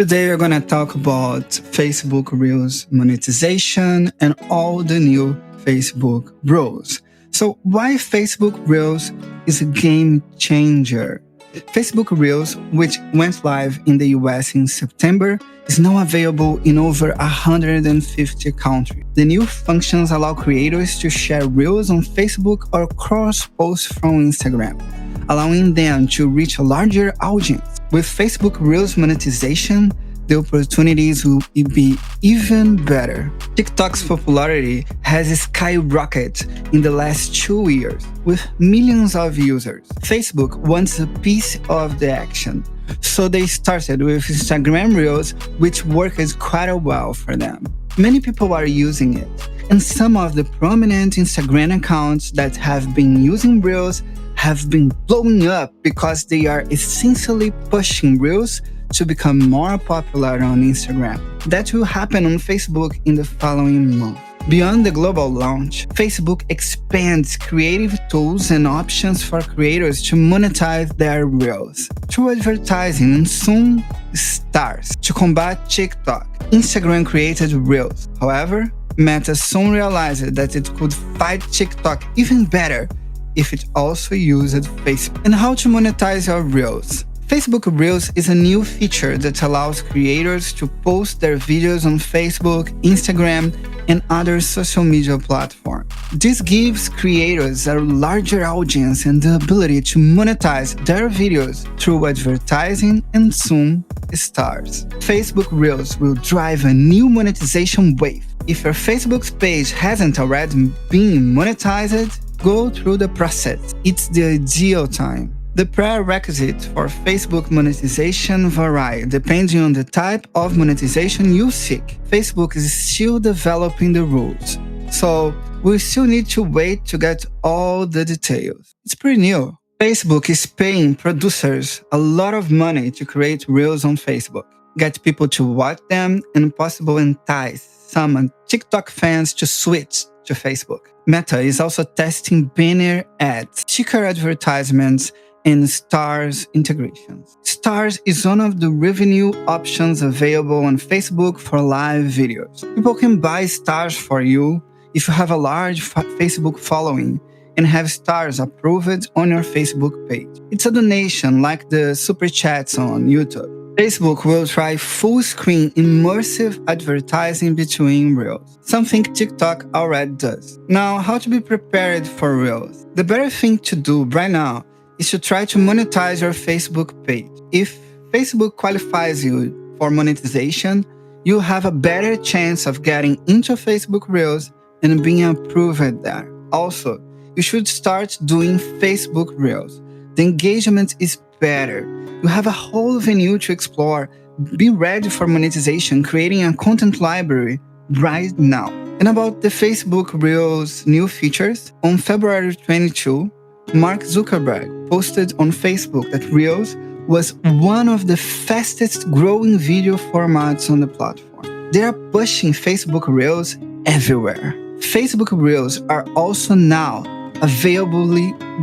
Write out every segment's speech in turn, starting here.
Today we're going to talk about Facebook Reels monetization and all the new Facebook rules. So why Facebook Reels is a game changer? Facebook Reels, which went live in the US in September, is now available in over 150 countries. The new functions allow creators to share Reels on Facebook or cross-post from Instagram, allowing them to reach a larger audience. With Facebook Reels monetization, the opportunities will be even better. TikTok's popularity has skyrocketed in the last 2 years, with millions of users. Facebook wants a piece of the action, so they started with Instagram Reels, which worked quite well for them. Many people are using it, and some of the prominent Instagram accounts that have been using Reels have been blowing up because they are essentially pushing Reels to become more popular on Instagram. That will happen on Facebook in the following month. Beyond the global launch, Facebook expands creative tools and options for creators to monetize their Reels through advertising and soon SAAS. To combat TikTok, Instagram created Reels. However, Meta soon realized that it could fight TikTok even better if it also used Facebook. And how to monetize your Reels? Facebook Reels is a new feature that allows creators to post their videos on Facebook, Instagram, and other social media platforms. This gives creators a larger audience and the ability to monetize their videos through advertising and soon SAAS. Facebook Reels will drive a new monetization wave. If your Facebook page hasn't already been monetized, go through the process. It's the ideal time. The prerequisites for Facebook monetization vary depending on the type of monetization you seek. Facebook is still developing the rules, so we still need to wait to get all the details. It's pretty new. Facebook is paying producers a lot of money to create Reels on Facebook, get people to watch them, and possibly entice some TikTok fans to switch to Facebook. Meta is also testing banner ads, sticker advertisements, and SAAS integrations. SAAS is one of the revenue options available on Facebook for live videos. People can buy SAAS for you if you have a large Facebook following and have SAAS approved on your Facebook page. It's a donation like the Super Chats on YouTube. Facebook will try full-screen immersive advertising between Reels, something TikTok already does. Now, how to be prepared for Reels? The better thing to do right now is to try to monetize your Facebook page. If Facebook qualifies you for monetization, you'll have a better chance of getting into Facebook Reels and being approved there. Also, you should start doing Facebook Reels. The engagement is better. You have a whole venue to explore. Be ready for monetization, creating a content library right now. And about the Facebook Reels new features, on February 22, Mark Zuckerberg posted on Facebook that Reels was one of the fastest growing video formats on the platform. They are pushing Facebook Reels everywhere. Facebook Reels are also now available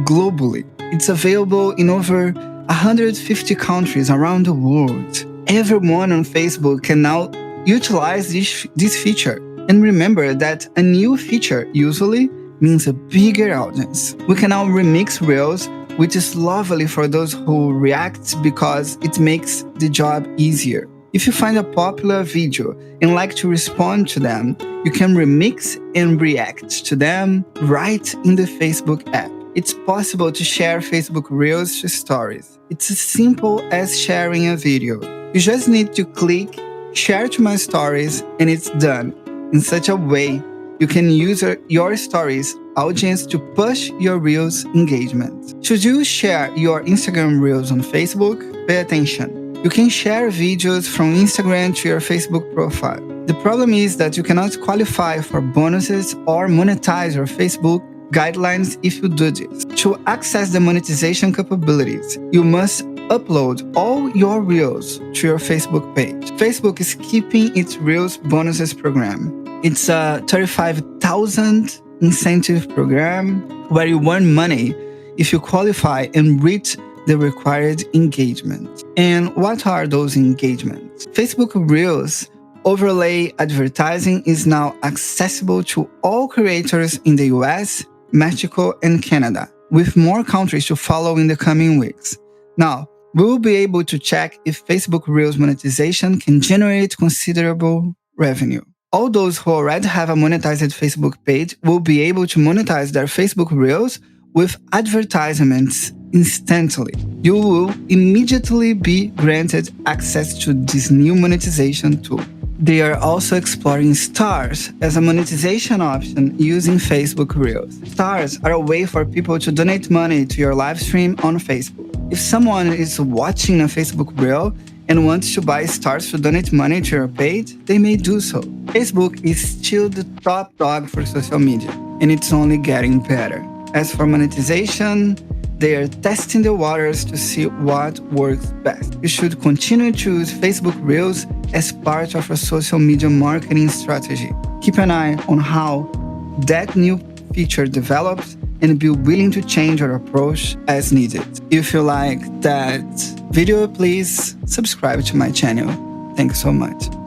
globally. It's available in over 150 countries around the world. Everyone on Facebook can now utilize this feature. And remember that a new feature usually means a bigger audience. We can now remix Reels, which is lovely for those who react because it makes the job easier. If you find a popular video and like to respond to them, you can remix and react to them right in the Facebook app. It's possible to share Facebook Reels to stories. It's as simple as sharing a video. You just need to click Share to My Stories and it's done. In such a way, you can use your stories audience to push your Reels engagement. Should you share your Instagram Reels on Facebook? Pay attention. You can share videos from Instagram to your Facebook profile. The problem is that you cannot qualify for bonuses or monetize your Facebook guidelines if you do this. To access the monetization capabilities, you must upload all your Reels to your Facebook page. Facebook is keeping its Reels bonuses program. It's a 35,000 incentive program where you earn money if you qualify and reach the required engagement. And what are those engagements? Facebook Reels overlay advertising is now accessible to all creators in the US, Mexico, and Canada, with more countries to follow in the coming weeks. Now, we will be able to check if Facebook Reels monetization can generate considerable revenue. All those who already have a monetized Facebook page will be able to monetize their Facebook Reels with advertisements instantly. You will immediately be granted access to this new monetization tool. They are also exploring stars as a monetization option using Facebook Reels. Stars are a way for people to donate money to your live stream on Facebook. If someone is watching a Facebook Reel and wants to buy stars to donate money to your page, they may do so. Facebook is still the top dog for social media, and it's only getting better. As for monetization, they are testing the waters to see what works best. You should continue to use Facebook Reels as part of a social media marketing strategy. Keep an eye on how that new feature develops and be willing to change your approach as needed. If you like that video, please subscribe to my channel. Thanks so much.